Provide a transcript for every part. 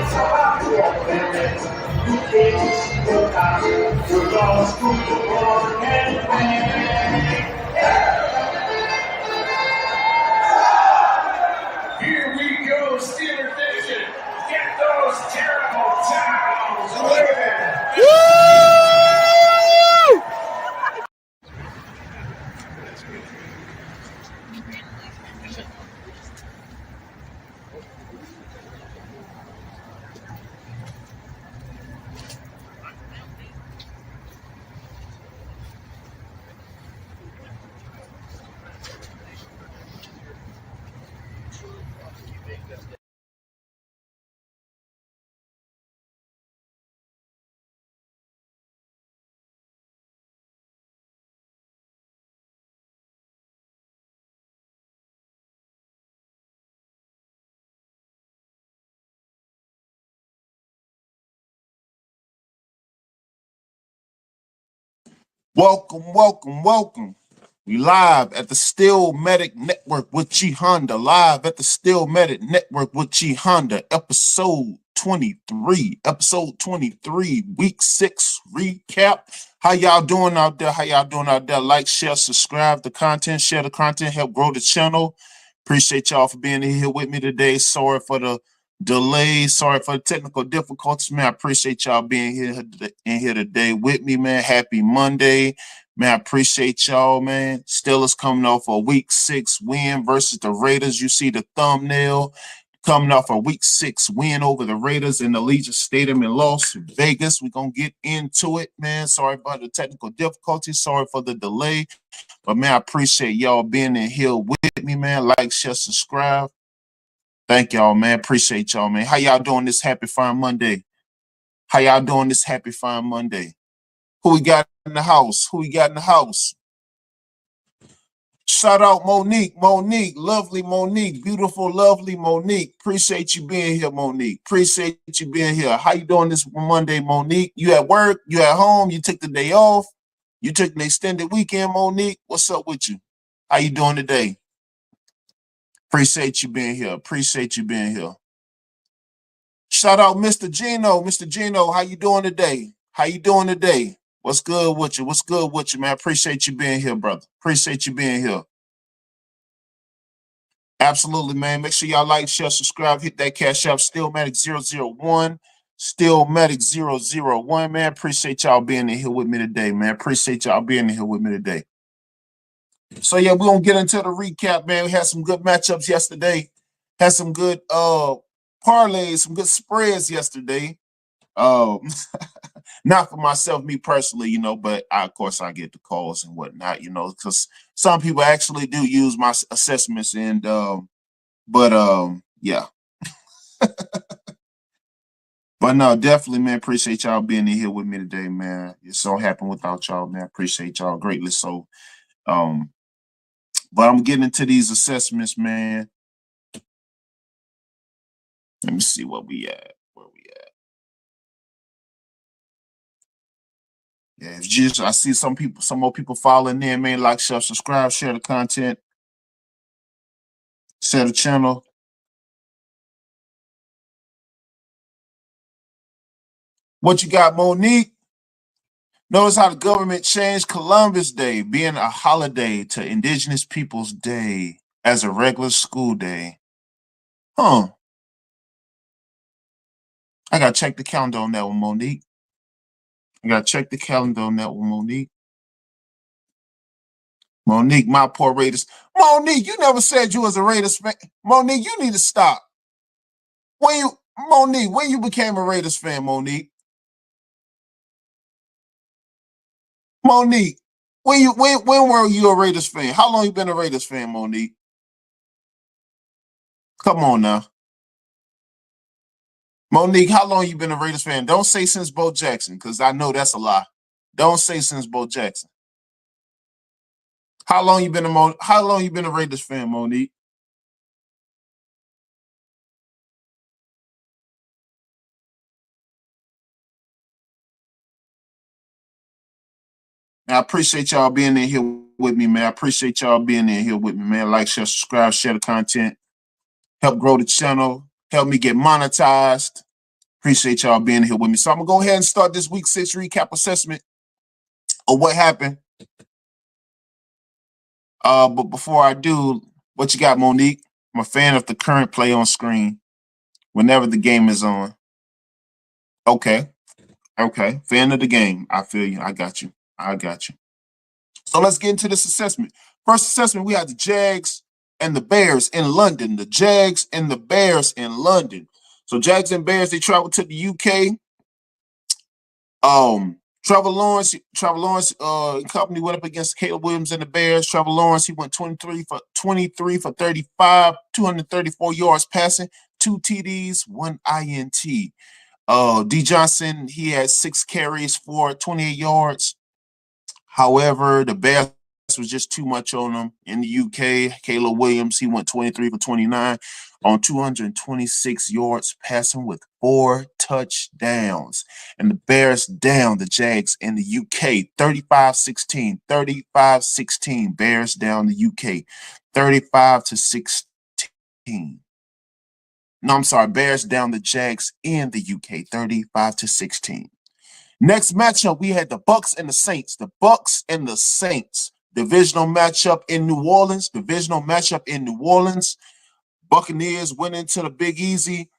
Here we go, Steeler Nation. Get those terrible towels away. Welcome, welcome, welcome. We live at the Steelmatic Network with G Honda. Live at the Steelmatic Network with G Honda. Episode 23. Episode 23. Week 6 recap. How y'all doing out there? How y'all doing out there? Like, share, subscribe the content. Share the content. Help grow the channel. Appreciate y'all for being here with me today. Sorry for the delay. Sorry for the technical difficulties, man. I appreciate y'all being here today with me, man. Happy Monday. Man, I appreciate y'all, man. Steelers coming off a week 6 win versus the Raiders. You see the thumbnail. Coming off a week 6 win over the Raiders in the Allegiant Stadium in Las Vegas. We're going to get into it, man. Sorry about the technical difficulties. Sorry for the delay. But, man, I appreciate y'all being in here with me, man. Like, share, subscribe. Thank y'all, man. Appreciate y'all, man. How y'all doing this happy fine Monday? How y'all doing this happy fine Monday? Who we got in the house? Who we got in the house? Shout out Monique. Monique, lovely Monique. Beautiful, lovely Monique. Appreciate you being here, Monique. Appreciate you being here. How you doing this Monday, Monique? You at work? You at home? You took the day off? You took an extended weekend, Monique? What's up with you? How you doing today? Appreciate you being here. Appreciate you being here. Shout out Mr. Gino. Mr. Gino, how you doing today? How you doing today? What's good with you? What's good with you, man? Appreciate you being here, brother. Appreciate you being here. Absolutely, man. Make sure y'all like, share, subscribe, hit that cash app, Steelmatic 001. Steelmatic 001, man. Appreciate y'all being in here with me today, man. Appreciate y'all being in here with me today. So, yeah, we're going to get into the recap, man. We had some good matchups yesterday. Had some good parlays, some good spreads yesterday. Not for myself, me personally, you know, but of course I get the calls and whatnot, you know, because some people actually do use my assessments and yeah. But no, definitely, man, appreciate y'all being in here with me today, man. It's so happy without y'all, man. Appreciate y'all greatly. So but I'm getting into these assessments, man. Let me see where we at. Yeah, it's just I see some more people following in, man. Like, share, subscribe, share the content, share the channel. What you got, Monique? Notice how the government changed Columbus Day being a holiday to Indigenous Peoples Day as a regular school day. Huh. I gotta check the calendar on that one, Monique. I gotta check the calendar on that one, Monique. Monique, my poor Raiders. Monique, you never said you was a Raiders fan. Monique, you need to stop. Monique, when you became a Raiders fan, Monique? Monique, when were you a Raiders fan? How long you been a Raiders fan, Monique? Come on now. Monique, how long you been a Raiders fan? Don't say since Bo Jackson, because I know that's a lie. Don't say since Bo Jackson. How long you been a Raiders fan, Monique? I appreciate y'all being in here with me, man. I appreciate y'all being in here with me, man. Like, share, subscribe, share the content. Help grow the channel. Help me get monetized. Appreciate y'all being here with me. So I'm gonna go ahead and start this week 6 recap assessment of what happened. But before I do, what you got, Monique? I'm a fan of the current play on screen whenever the game is on. Okay. Okay. Fan of the game. I feel you. I got you. I got you. So let's get into this assessment. First assessment, we have the Jags and the Bears in London. The Jags and the Bears in London. So Jags and Bears, they travel to the UK. Trevor Lawrence and company went up against Caleb Williams and the Bears. Trevor Lawrence, he went 23 for 35, 234 yards passing, 2 TDs, 1 INT. D Johnson, he had 6 carries for 28 yards. However, the Bears was just too much on them. In the UK, Caleb Williams, he went 23 for 29 on 226 yards, passing with 4 touchdowns. And the Bears down the Jags in the UK, 35-16, 35-16. Bears down the UK, 35-16. No, I'm sorry, Bears down the Jags in the UK, 35-16. Next matchup, we had the Bucks and the Saints. The Bucks and the Saints. Divisional matchup in New Orleans. Divisional matchup in New Orleans. Buccaneers went into the Big Easy.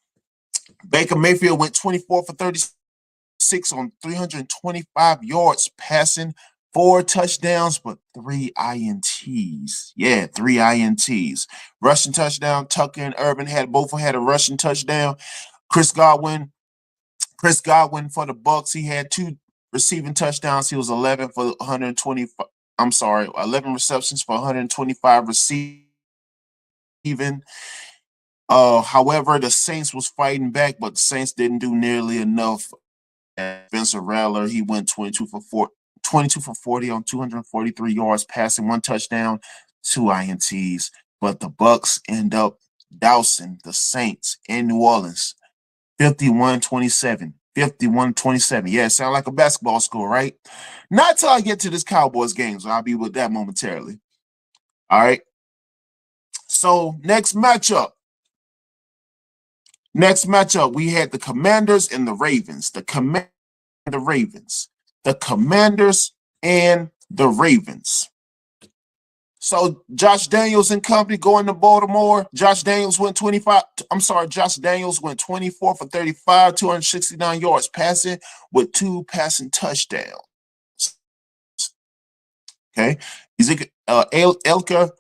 Baker Mayfield went 24 for 36 on 325 yards passing, 4 touchdowns, but 3 INTs. Yeah, 3 INTs. Rushing touchdown. Tucker and Urban both had a rushing touchdown. Chris Godwin for the Bucks, he had 2 receiving touchdowns. He was 11 for 125. 11 receptions for 125 receiving. However, the Saints was fighting back, but the Saints didn't do nearly enough. Spencer Rattler, he went 22 for 40 on 243 yards passing, 1 touchdown, 2 INTs. But the Bucks end up dousing the Saints in New Orleans. 51-27. 51-27. Yeah, it sounds like a basketball score, right? Not till I get to this Cowboys game, so I'll be with that momentarily. All right. So next matchup, we had the Commanders and the Ravens. The Commanders and the Ravens. So Josh Daniels and company going to Baltimore. Josh Daniels went 24 for 35, 269 yards passing with 2 passing touchdowns. Okay. Elka,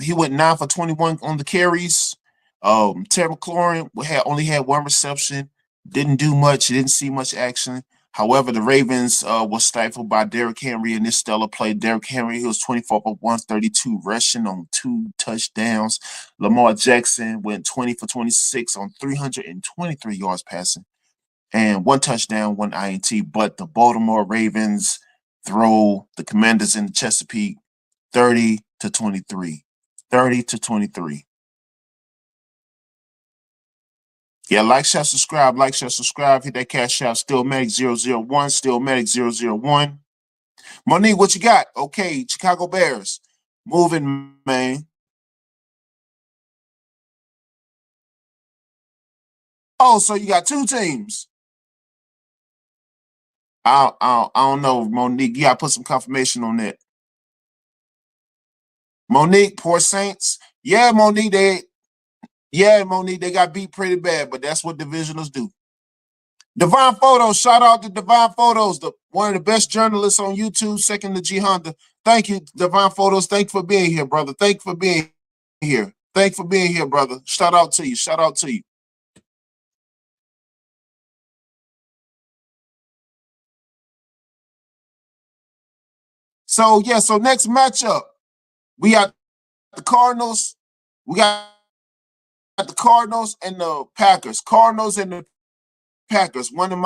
he went 9 for 21 on the carries. Terry McLaurin only had 1 reception, didn't do much, didn't see much action. However, the Ravens were stifled by Derrick Henry in this stellar play. Derrick Henry, he was 24 for 132 rushing on 2 touchdowns. Lamar Jackson went 20 for 26 on 323 yards passing and 1 touchdown, 1 INT. But the Baltimore Ravens throw the Commanders in the Chesapeake 30-23. 30-23. Yeah, like, share, subscribe. Hit that cash out. Steelmatic 001. Steelmatic 001. Monique, what you got? Okay, Chicago Bears. Moving, man. Oh, so you got 2 teams. I don't know, Monique. You got to put some confirmation on that. Monique, poor Saints. Yeah, Monique, they got beat pretty bad, but that's what divisionals do. Divine Photos, shout out to Divine Photos, one of the best journalists on YouTube, second to G Honda. Thank you, Divine Photos. Thank you for being here, brother. Thank you for being here. Brother. Shout out to you. So next matchup, we got the Cardinals. We got the Cardinals and the Packers. One of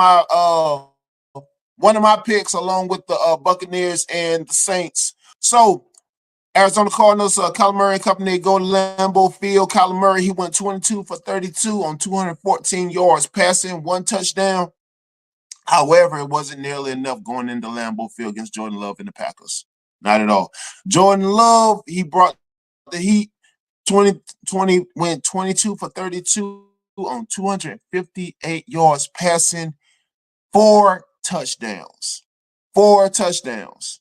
my picks, along with the Buccaneers and the Saints. So Arizona Cardinals, Kyler Murray and company go to Lambeau Field. Kyler Murray, he went 22 for 32 on 214 yards passing, 1 touchdown. However, it wasn't nearly enough going into Lambeau Field against Jordan Love and the Packers. Not at all. Jordan Love, he brought the Heat. 20 went 22 for 32 on 258 yards passing, 4 touchdowns. 4 touchdowns.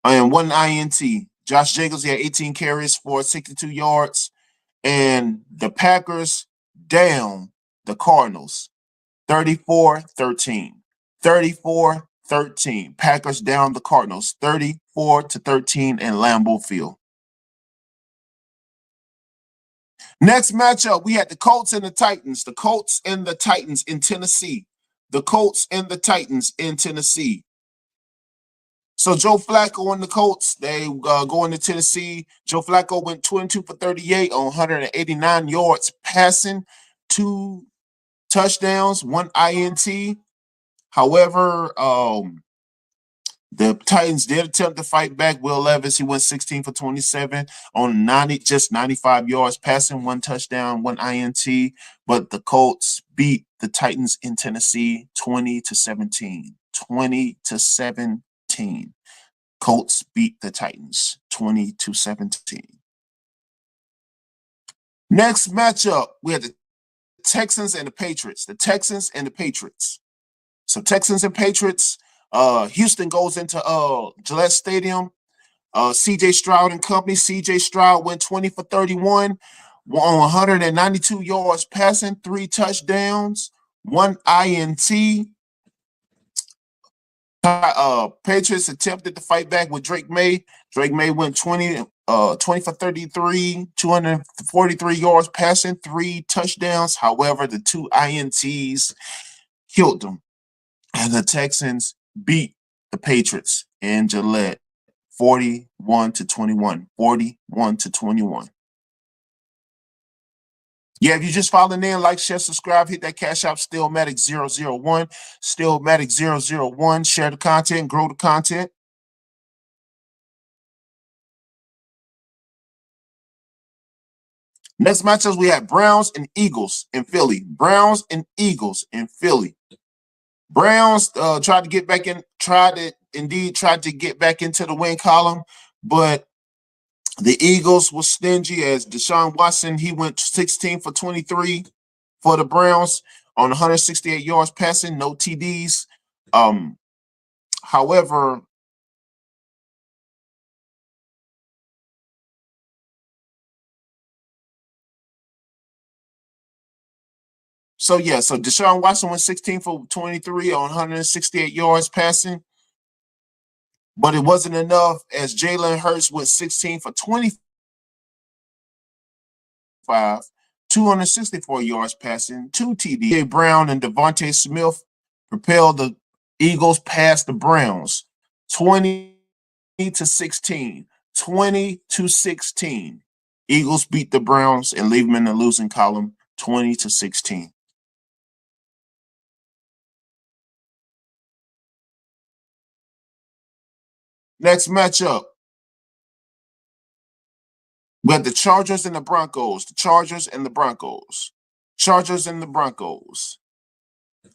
And 1 INT. Josh Jacobs, he had 18 carries for 62 yards. And the Packers down the Cardinals 34-13. 34-13. Packers down the Cardinals 34-13 in Lambeau Field. Next matchup, we had the Colts and the Titans. The Colts and the Titans in Tennessee. The Colts and the Titans in Tennessee. So Joe Flacco and the Colts, they go into Tennessee. Joe Flacco went 22 for 38 on 189 yards passing, 2 touchdowns, 1 INT. However, the Titans did attempt to fight back. Will Levis, he went 16 for 27 on 95 yards passing, 1 touchdown, 1 INT. But the Colts beat the Titans in Tennessee 20-17. 20-17. Colts beat the Titans 20-17. Next matchup, we had the Texans and the Patriots. The Texans and the Patriots. So Texans and Patriots. Houston goes into Gillette Stadium. CJ Stroud and company. CJ Stroud went 20 for 31 on 192 yards passing, 3 touchdowns, 1 INT. Patriots attempted to fight back with Drake May. Drake May went 20 for 33, 243 yards passing, 3 touchdowns. However, the 2 INTs killed them. And the Texans beat the Patriots in Gillette 41-21. 41-21. Yeah, if you just following in, like, share, subscribe, hit that Cash App, Steelmatic 001. Steelmatic 001. Share the content, grow the content. Next matchups, we have Browns and Eagles in Philly. Browns and Eagles in Philly. Browns tried to get back into the win column, but the Eagles was stingy as Deshaun Watson, he went 16 for 23 for the Browns on 168 yards passing, no TDs. However, so Deshaun Watson went 16 for 23 on 168 yards passing, but it wasn't enough as Jalen Hurts went 16 for 25, 264 yards passing, 2 TD. Brown and Devontae Smith propelled the Eagles past the Browns 20-16. 20-16. Eagles beat the Browns and leave them in the losing column 20-16. Next matchup, we have the Chargers and the Broncos. The Chargers and the Broncos. Chargers and the Broncos.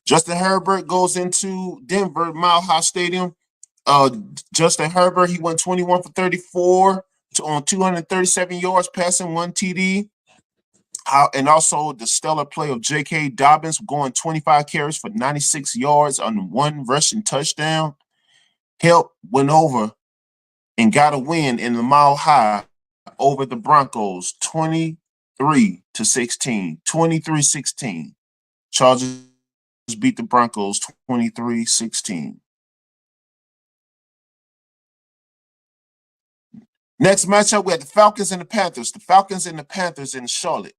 Justin Herbert goes into Denver, Mile High Stadium. Justin Herbert, he went 21 for 34 on 237 yards passing, 1 TD. And also the stellar play of J.K. Dobbins going 25 carries for 96 yards on 1 rushing touchdown. Help went over and got a win in the Mile High over the Broncos 23-16. 23-16. Chargers beat the Broncos 23-16. Next matchup, we had the Falcons and the Panthers. The Falcons and the Panthers in Charlotte.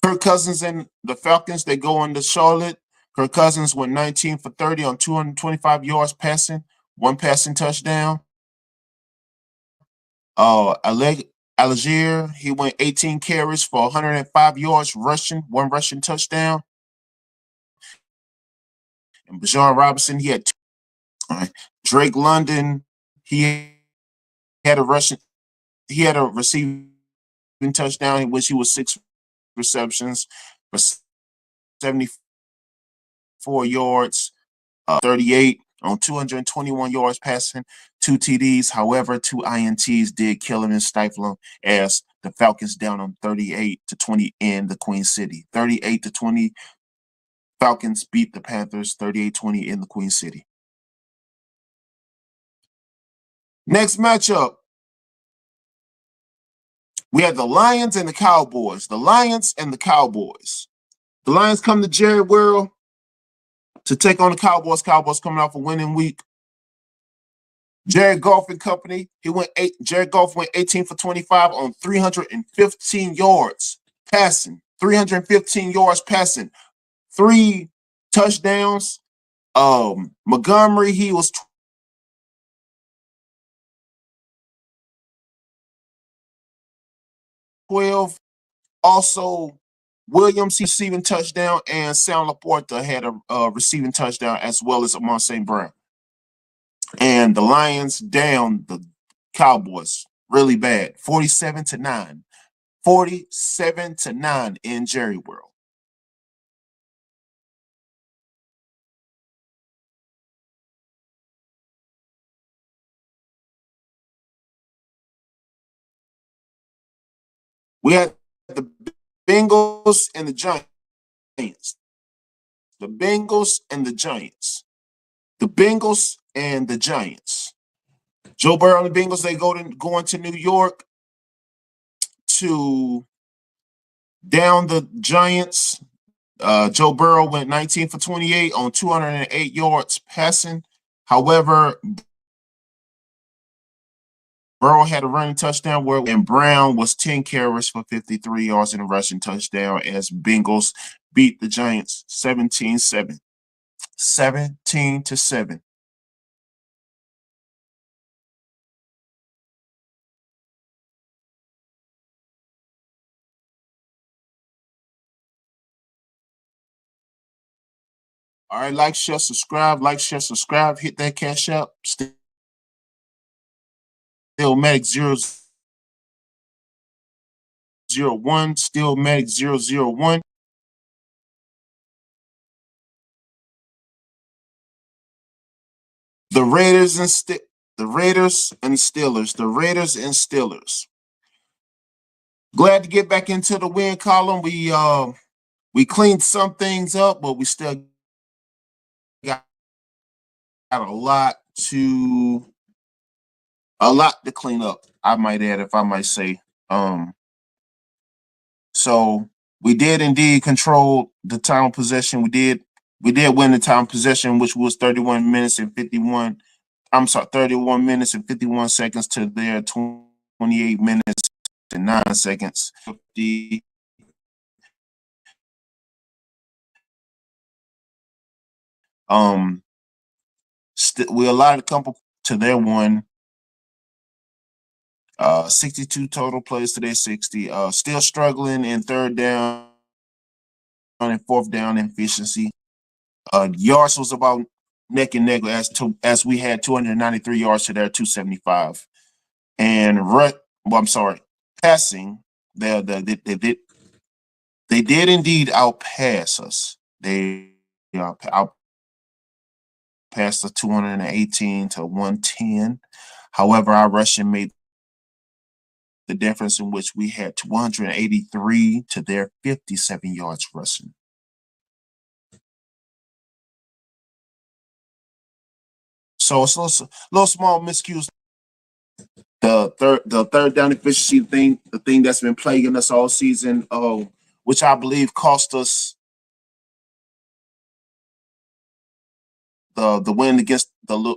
Kirk Cousins and the Falcons, they go into Charlotte. Kirk Cousins went 19 for 30 on 225 yards passing, 1 passing touchdown. Algier, he went 18 carries for 105 yards rushing, 1 rushing touchdown. And Bijan Robinson, he had 2. Drake London, he had a receiving touchdown in which he was 6 receptions for 74 yards, 38 on 221 yards passing, 2 TDs. However, 2 INTs did kill him and stifle him as The Falcons down on 38-20 in the Queen City. 38-20. Falcons beat the Panthers 38-20 in the Queen City. Next matchup, we had the Lions and the Cowboys. The Lions and the Cowboys. The Lions come to Jerry World to take on the Cowboys. Cowboys coming off a winning week. Jared Goff and company, Jared Goff went 18 for 25 on 315 yards passing. 315 yards passing. 3 touchdowns. Montgomery, he was 12. Also, Williams, he receiving touchdown, and Sam Laporta had a receiving touchdown, as well as Amon St. Brown. And the Lions down the Cowboys really bad, 47-9. 47-9 in Jerry World. We had the Bengals and the Giants. The Bengals and the Giants. The Bengals and the Giants. Joe Burrow and the Bengals, they going to New York to down the Giants. Joe Burrow went 19 for 28 on 208 yards passing. However, Burrow had a running touchdown, and Brown was 10 carries for 53 yards and a rushing touchdown as Bengals beat the Giants 17-7. 17-7. All right, like, share, subscribe. Like, share, subscribe. Hit that cash out. Steelmatic 001. Steelmatic 001. The Raiders and Steelers. The Raiders and Steelers. Glad to get back into the win column. We cleaned some things up, but we still got a lot to clean up, I might add, if I might say. So we did indeed control the time possession. We did win the time possession, which was 31 minutes and 51 seconds to their 28 minutes and 9 seconds. We allowed a couple to their one. 62 total plays to their 60. Still struggling in third down and fourth down efficiency. Yards was about neck and neck as we had 293 yards to their 275. And passing, they did indeed outpass us. They outpassed us 218 to 110. However, our rushing made the difference, in which we had 183 to their 57 yards rushing. So it's a little small miscues. The third down efficiency thing, the thing that's been plaguing us all season, which I believe cost us the win against the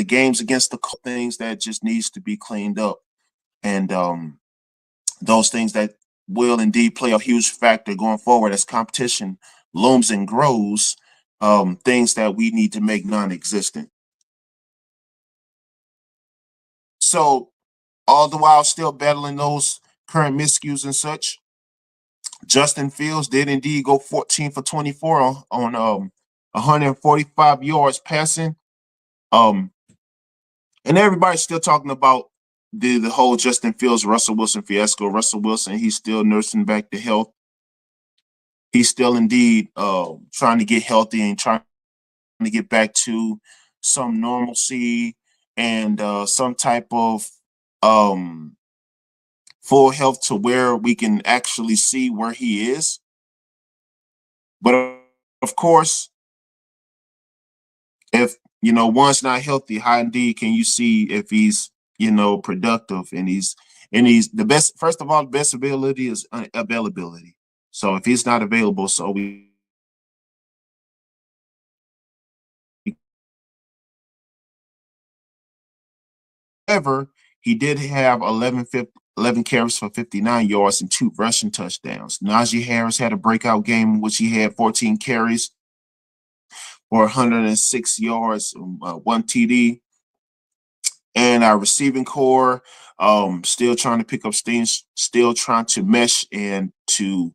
games against the things that just needs to be cleaned up. And those things that will indeed play a huge factor going forward as competition looms and grows, things that we need to make non-existent. So all the while still battling those current miscues and such, Justin Fields did indeed go 14 for 24 on 145 yards passing. And everybody's still talking about the whole Justin Fields, Russell Wilson fiasco. Russell Wilson, he's still nursing back to health. He's still indeed trying to get healthy and trying to get back to some normalcy and some type of full health to where we can actually see where he is. But of course, if one's not healthy, how indeed can you see if he's productive and he's the best? First of all, the best ability is availability. So if he's not available, so we however, he did have 11 carries for 59 yards and 2 rushing touchdowns. Najee Harris had a breakout game in which he had 14 carries for 106 yards, 1 TD. And our receiving core, still trying to pick up steam, still trying to mesh and to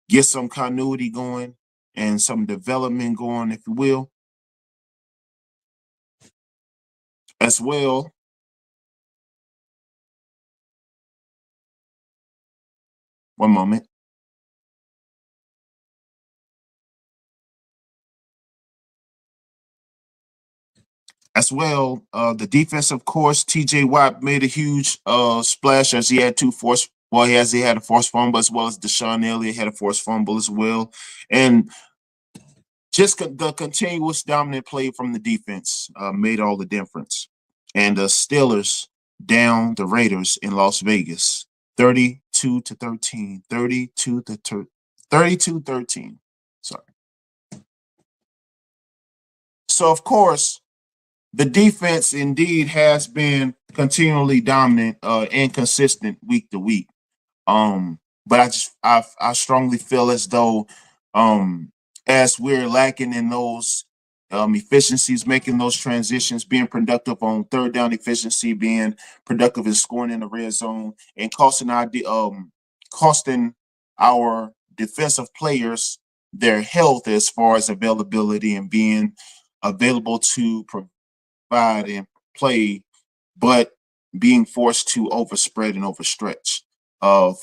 get some continuity going and some development going, if you will, as well. One moment. As well, the defense, of course, TJ Watt made a huge splash as he had he had a forced fumble, as well as Deshaun Elliott had a forced fumble as well. And just the continuous dominant play from the defense made all the difference. And the Steelers down the Raiders in Las Vegas, 32-13, 32-13. Sorry. So, of course, the defense indeed has been continually dominant and consistent week to week. But I strongly feel as though as we're lacking in those efficiencies, making those transitions, being productive on third down efficiency, being productive in scoring in the red zone, and costing our defensive players their health as far as availability and being available to provide and play, but being forced to overspread and overstretch.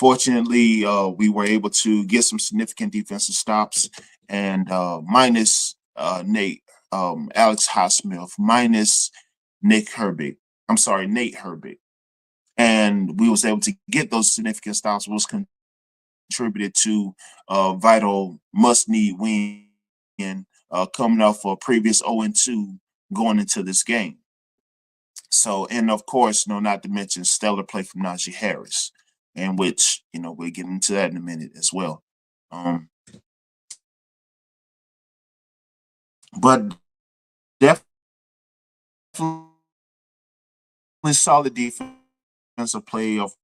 Fortunately, we were able to get some significant defensive stops, and minus Nate, Alex Highsmith, minus Nick Herbig. I'm sorry, Nate Herbig, and we was able to get those significant stops, was contributed to a vital must-need win, coming off a previous 0-2 going into this game. So, and of course, not to mention stellar play from Najee Harris, and which, we'll get into that in a minute as well. But definitely solid defensive play, of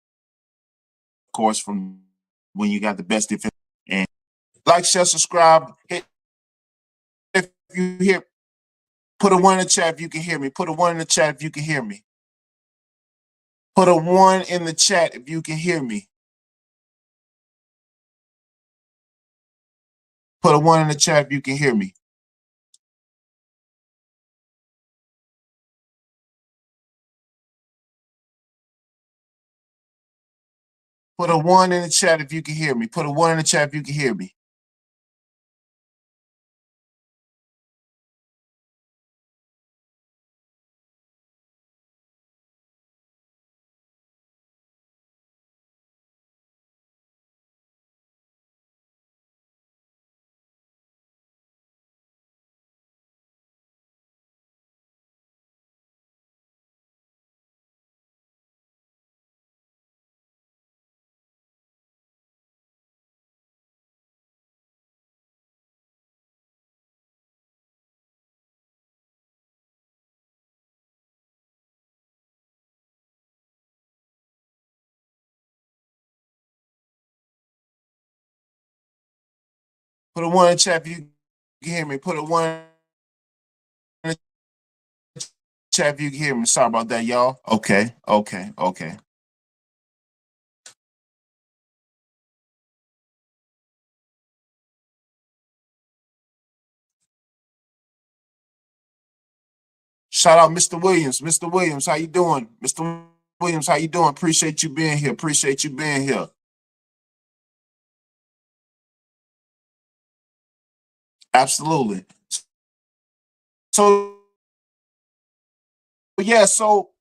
course, from when you got the best defense. And like, share, subscribe, hit if you hear. Put a 1 in the chat if you can hear me. Put a 1 in the chat if you can hear me. Put a 1 in the chat if you can hear me. Put a 1 in the chat if you can hear me. Put a 1 in the chat if you can hear me. Put a 1 in the chat if you can hear me. Put a 1 in the chat if you can hear me. Put a 1 in the chat if you can hear me. Sorry about that, y'all. Okay. Shout out Mr. Williams. Mr. Williams, how you doing? Mr. Williams, how you doing? Appreciate you being here. Appreciate you being here. Absolutely. So yeah, so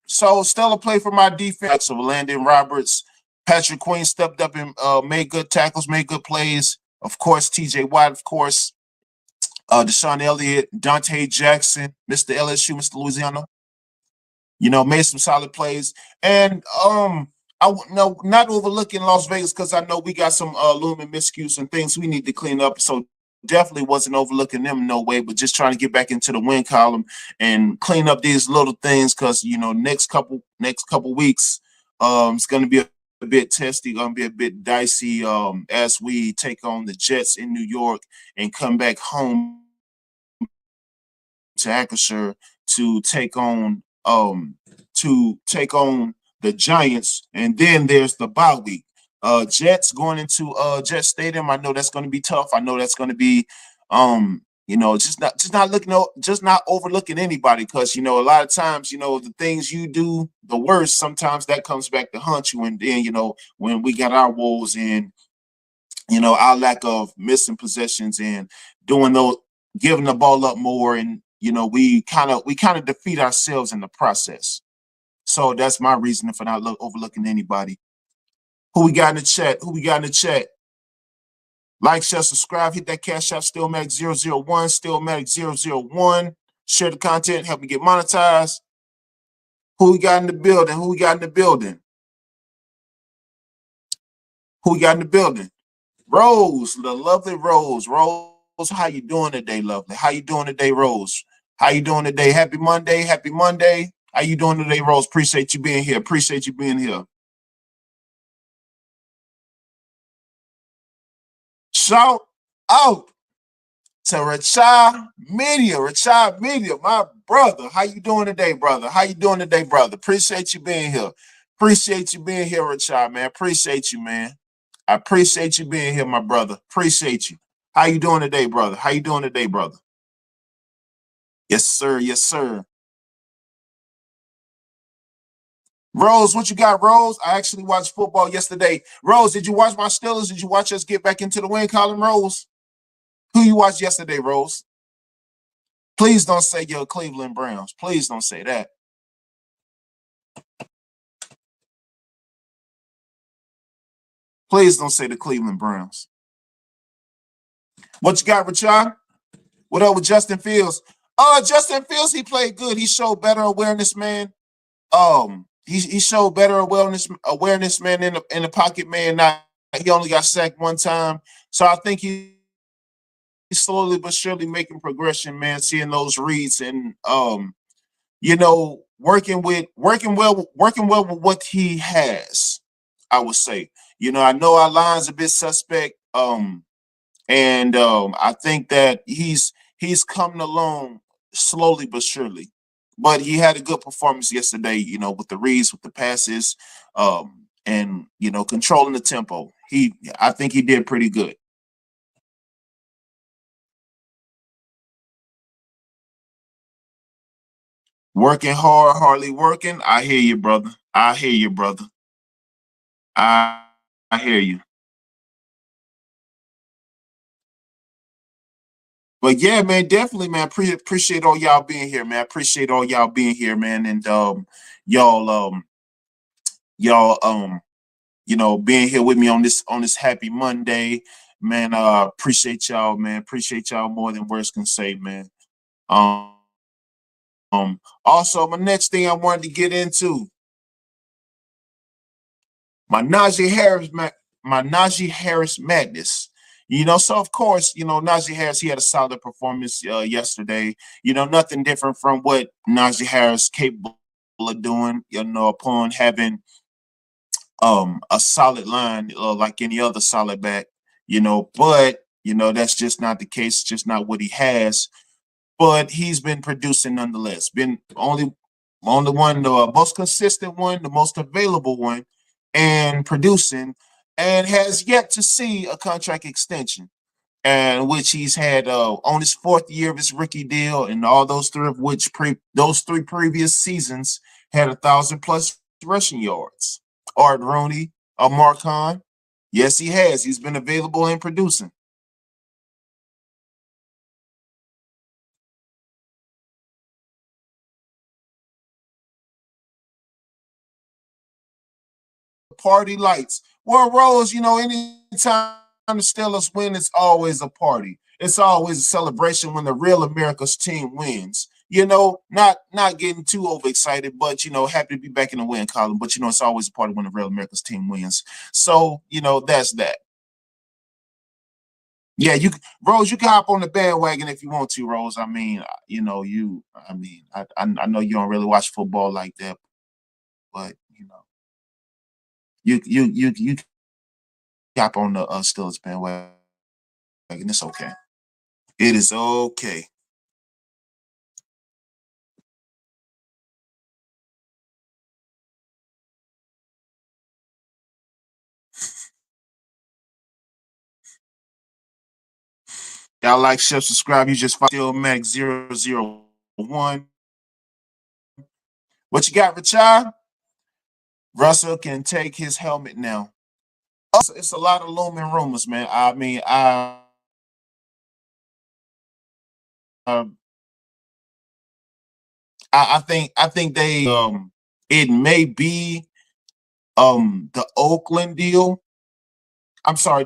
So stellar play for my defense of Landon Roberts. Patrick Queen stepped up and made good tackles, made good plays. Of course, TJ Watt, of course, Deshaun Elliott, Dante Jackson, Mr. LSU, Mr. Louisiana, made some solid plays. And no, not overlooking Las Vegas because I know we got some looming miscues and things we need to clean up. So definitely wasn't overlooking them in no way, but just trying to get back into the win column and clean up these little things because next couple weeks it's gonna be a bit testy, gonna be a bit dicey as we take on the Jets in New York and come back home to Acrisure to take on the Giants, and then there's the bye week. Jets going into Jet Stadium. I know that's going to be tough. I know that's going to be just not overlooking anybody because a lot of times the things you do the worst sometimes that comes back to haunt you, and then when we got our woes in our lack of missing possessions and doing those, giving the ball up more, and we kind of defeat ourselves in the process. So that's my reasoning for not overlooking anybody. Who we got in the chat? Who we got in the chat? Like, share, subscribe, hit that cash app, Steelmatic001, Steelmatic001. Share the content, help me get monetized. Who we got in the building? Who we got in the building? Who we got in the building? Rose, the lovely Rose. Rose, how you doing today, lovely? How you doing today, Rose? How you doing today? Happy Monday. Happy Monday. How you doing today, Rose? Appreciate you being here. Appreciate you being here. Shout out to Rachad Media, my brother. How you doing today, brother? How you doing today, brother? Appreciate you being here. Appreciate you being here, Rachad, man. Appreciate you, man. I appreciate you being here, my brother. Appreciate you. How you doing today, brother? How you doing today, brother? Yes, sir. Yes, sir. Rose, what you got, Rose? I actually watched football yesterday. Rose, did you watch my Steelers? Did you watch us get back into the win column, Rose? Who you watched yesterday, Rose? Please don't say you're Cleveland Browns. Please don't say that. Please don't say the Cleveland Browns. What you got, Richard? What up with Justin Fields? Justin Fields, he played good. He showed better awareness, man. He showed better awareness, man, in the pocket, man. Not he only got sacked one time, so I think he's slowly but surely making progression, man. Seeing those reads and working well with what he has. I would say, I know our line's a bit suspect, and I think that he's coming along slowly but surely. But he had a good performance yesterday, with the reads, with the passes, and controlling the tempo. I think he did pretty good. Working hard, hardly working. I hear you, brother. I hear you, brother. I I hear you. But yeah, man, definitely, man. Appreciate all y'all being here, man. Appreciate all y'all being here, man. And y'all y'all being here with me on this happy Monday, man. Appreciate y'all, man. Appreciate y'all more than words can say, man. Um, also, my next thing I wanted to get into my Najee Harris, my Najee Harris madness. So of course, Najee Harris, he had a solid performance yesterday. Nothing different from what Najee Harris capable of doing. Upon having a solid line like any other solid back. But that's just not the case. Just not what he has. But he's been producing nonetheless. Been only one, the most consistent one, the most available one, and producing, and has yet to see a contract extension, and which he's had on his fourth year of his rookie deal, and all those three of which those three previous seasons had 1,000+ rushing yards. Art Rooney, Marcon, yes, he has. He's been available and producing. party lights. Well, Rose, anytime the Steelers win, it's always a party. It's always a celebration when the real America's team wins. Not getting too overexcited, but happy to be back in the win column. But it's always a party when the real America's team wins. So that's that. Yeah, Rose, you can hop on the bandwagon if you want to, Rose. I mean, I know you don't really watch football like that, but you hop on the Steelers bandwagon. It's okay. It is okay. Y'all like, share, subscribe. You just find Steelmatic 001. What you got, Richard? Russell can take his helmet now. It's a lot of looming rumors, man. I mean, uh, I think they it may be the Oakland deal. I'm sorry,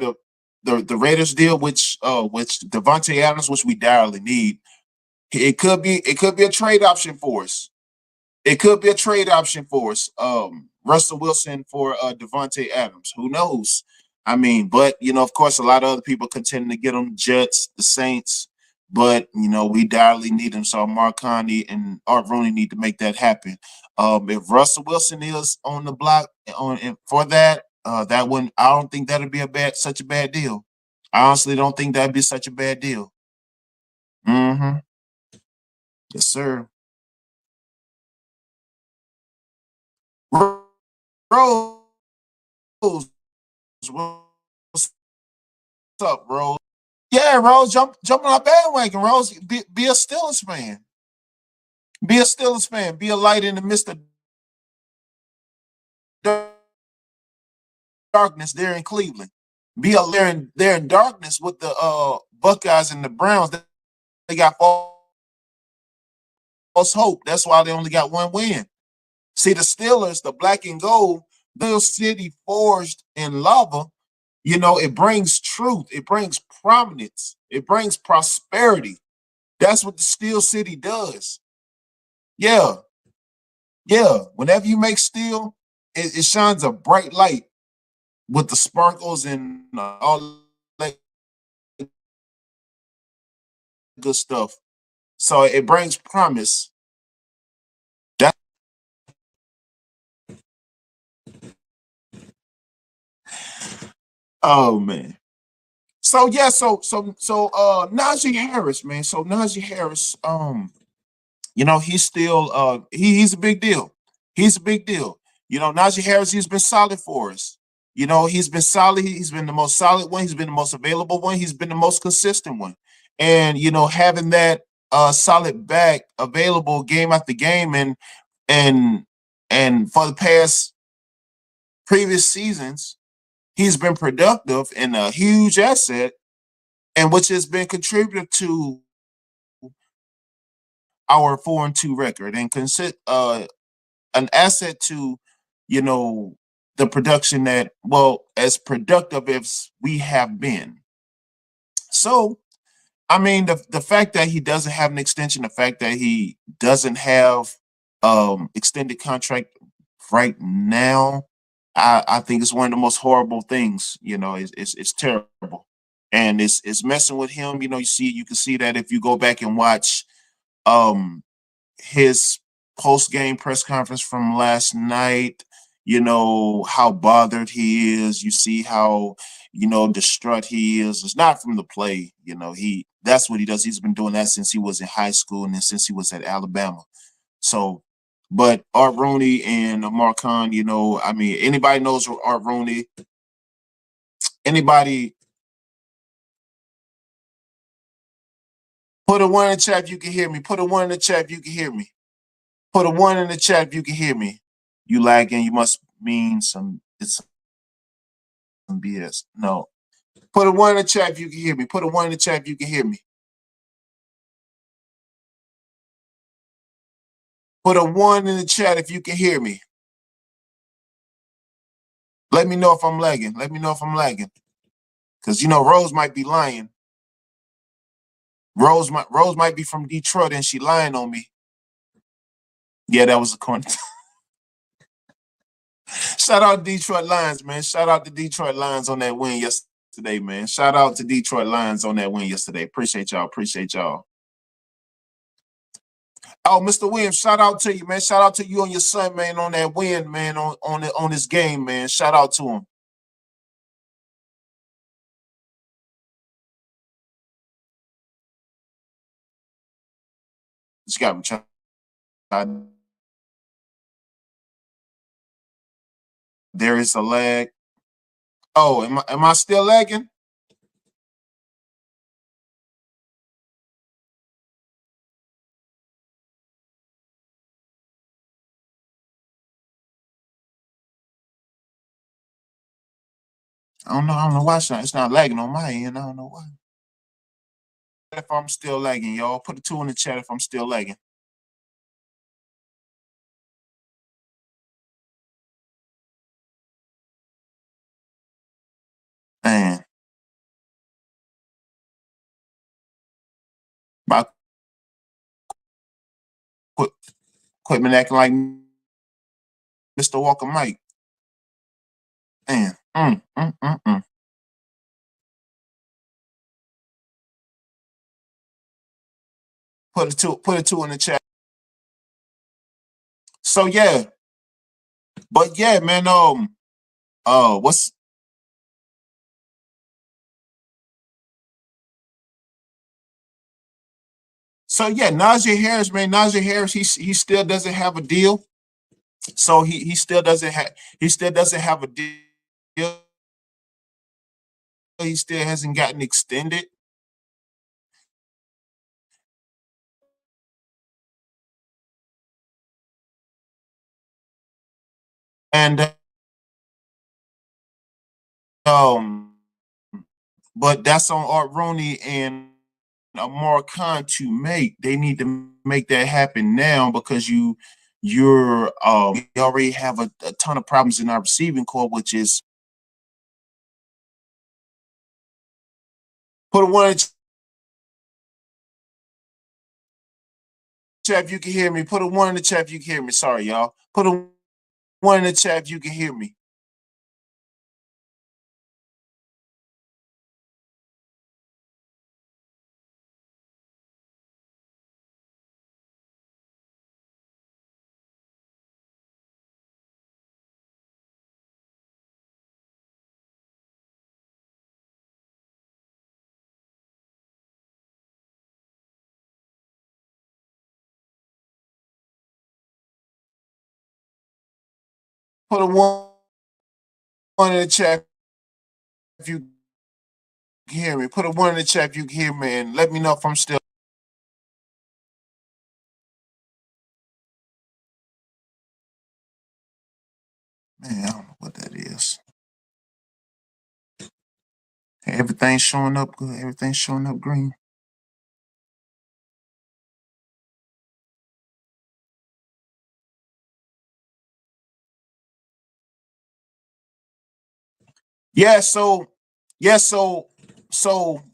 the Raiders deal, which Devontae Adams, which we direly need. It could be a trade option for us. It could be a trade option for us. Russell Wilson for Devontae Adams. Who knows? I mean, but of course, a lot of other people contend to get them. Jets, the Saints, but we direly need them. So Mark Conley and Art Rooney need to make that happen. If Russell Wilson is on the block for that, that one, I don't think that'd be such a bad deal. I honestly don't think that'd be such a bad deal. Mm-hmm. Yes, sir. Rose, what's up, Rose? Yeah, Rose, jump on our bandwagon, Rose. Be a Steelers fan. Be a Steelers fan. Be a light in the midst of darkness there in Cleveland. Be a there in darkness with the Buckeyes and the Browns. They got false hope. That's why they only got one win. See, the Steelers, the black and gold, the city forged in lava. It brings truth. It brings prominence. It brings prosperity. That's what the Steel City does. Yeah, yeah. Whenever you make steel, it shines a bright light with the sparkles and all that good stuff. So it brings promise. That oh man. So yeah, so Najee Harris, man. So Najee Harris, he's still he's a big deal. He's a big deal. Najee Harris, he's been solid for us. He's been solid. He's been the most solid one. He's been the most available one. He's been the most consistent one. And having that solid back available game after game and and for the past previous seasons, he's been productive and a huge asset, and which has been contributive to our 4-2 record and an asset to, you know, the production that, well, as productive as we have been. So, I mean, the fact that he doesn't have an extension, the fact that he doesn't have extended contract right now, I think it's one of the most horrible things. It's terrible, and it's messing with him. You can see that if you go back and watch um his post game press conference from last night, how bothered he is. You see how, distraught he is. It's not from the play. That's what he does. He's been doing that since he was in high school and then since he was at Alabama. So, but Art Rooney and Mark Khan, I mean, anybody knows Art Rooney. Anybody put a one in the chat if you can hear me. Put a one in the chat if you can hear me. Put a one in the chat if you can hear me. You lagging, you must mean it's some BS. No. Put a one in the chat if you can hear me. Put a one in the chat if you can hear me. Put a one in the chat if you can hear me. Let me know if I'm lagging. Let me know if I'm lagging. Because, you know, Rose might be lying. Rose might be from Detroit and she lying on me. Yeah, that was a corner. Shout out to Detroit Lions, man. Shout out to Detroit Lions on that win yesterday, man. Shout out to Detroit Lions on that win yesterday. Appreciate y'all. Appreciate y'all. Oh, Mr. Williams, shout out to you, man. Shout out to you and your son, man, on that win, man, on this game, man. Shout out to him. Just got me trying. There is a lag. Oh, am I still lagging? I don't know. I don't know why it's not lagging on my end. I don't know why. If I'm still lagging, y'all, put a 2 in the chat if I'm still lagging. Man, my equipment acting like Mr. Walker Mike. Man, Put a two in the chat. So yeah, but yeah, man. What's so yeah? Najee Harris, man. Najee Harris, he still doesn't have a deal. So he still doesn't have a deal. He still hasn't gotten extended. And um, but that's on Art Rooney and Amar Khan to make. They need to make that happen now because we already have a ton of problems in our receiving core, which is put a one in the chat if you can hear me. Put a one in the chat if you can hear me. Sorry, y'all. Put a one in the chat if you can hear me. Put a one in the chat if you can hear me. Put a one in the chat if you can hear me, and let me know if I'm still. Man, I don't know what that is. Everything's showing up good. Everything's showing up green. Yeah, so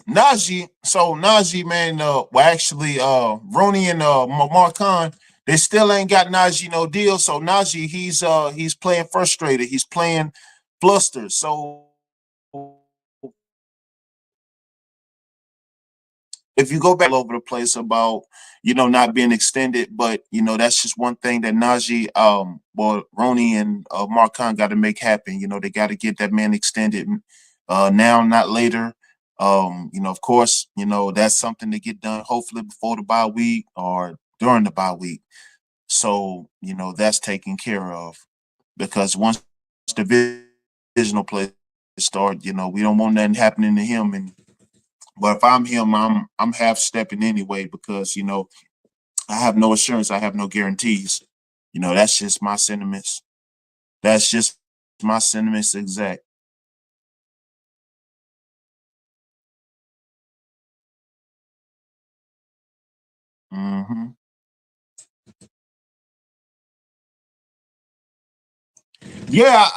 Najee, man, well actually Rooney and Marcon, they still ain't got Najee no deal. So Najee, he's playing frustrated, he's playing flustered. So if you go back all over the place about not being extended, but that's just one thing that Najee, well, Roney and Marcon got to make happen. They got to get that man extended now, not later. Of course, that's something to get done hopefully before the bye week or during the bye week. So that's taken care of because once the divisional play start, we don't want nothing happening to him and but if I'm him, I'm half stepping anyway because I have no assurance, I have no guarantees. That's just my sentiments. That's just my sentiments exact. hmm Yeah,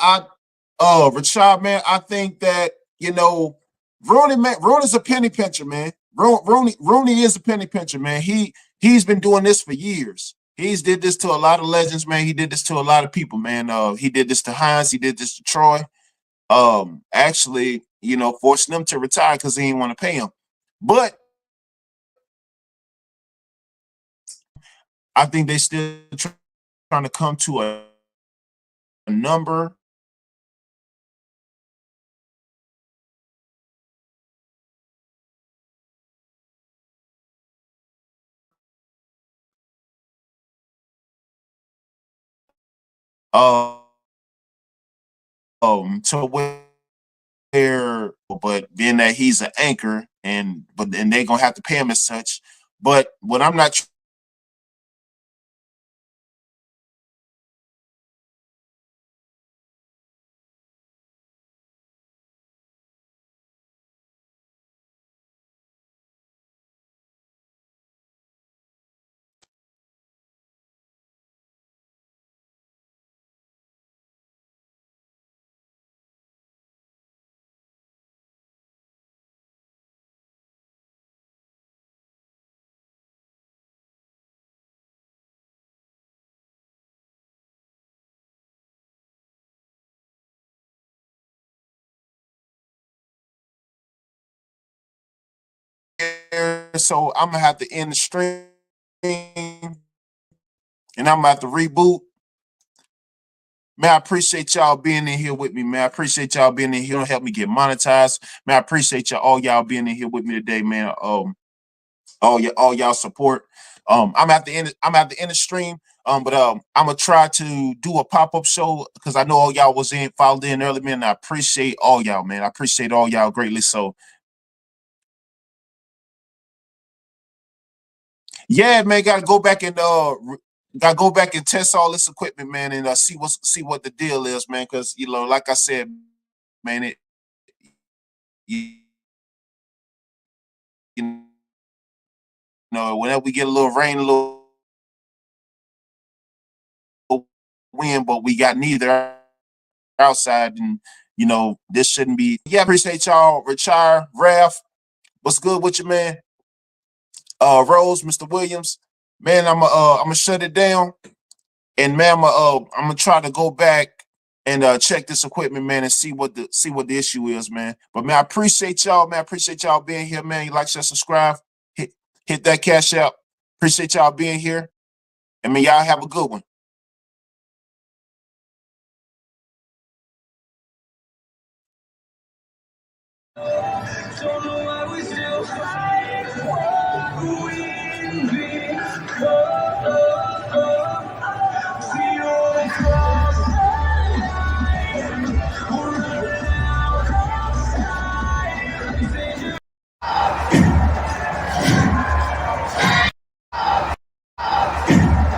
Rashad, man, I think that, you know, Rooney's a penny pincher, man. Rooney is a penny pincher, man. He's been doing this for years. He's did this to a lot of legends, man. He did this to a lot of people, man. He did this to Hines. He did this to Troy. Actually, you know, forcing them to retire because he didn't want to pay him. But I think they still trying to come to a number. Uh, to where, but being that he's an anchor, and they're gonna have to pay him as such. But what I'm not there, so I'm gonna have to end the stream, and I'm gonna have to reboot. Man, I appreciate y'all being in here with me, man. I appreciate y'all being in here to help me get monetized. Man, I appreciate y'all being in here with me today, man. All y'all support. I'm at the end of stream. But I'm gonna try to do a pop-up show because I know all y'all was in followed in early, man. I appreciate all y'all, man. I appreciate all y'all greatly. So yeah, man, gotta go back and test all this equipment, man, and see what the deal is, man. Because you know, like I said, man, you, you know, whenever we get a little rain, a little wind, but we got neither outside, and you know, this shouldn't be. Yeah, appreciate y'all, Richard, Ralph. What's good with you, man? Rose, Mr. Williams, man. I'm gonna shut it down. And man, I'm gonna try to go back and check this equipment, man, and see what the issue is, man. But man, I appreciate y'all, man. I appreciate y'all being here, man. You like, share, subscribe, hit that cash out. Appreciate y'all being here. And man, y'all have a good one. Don't know why we still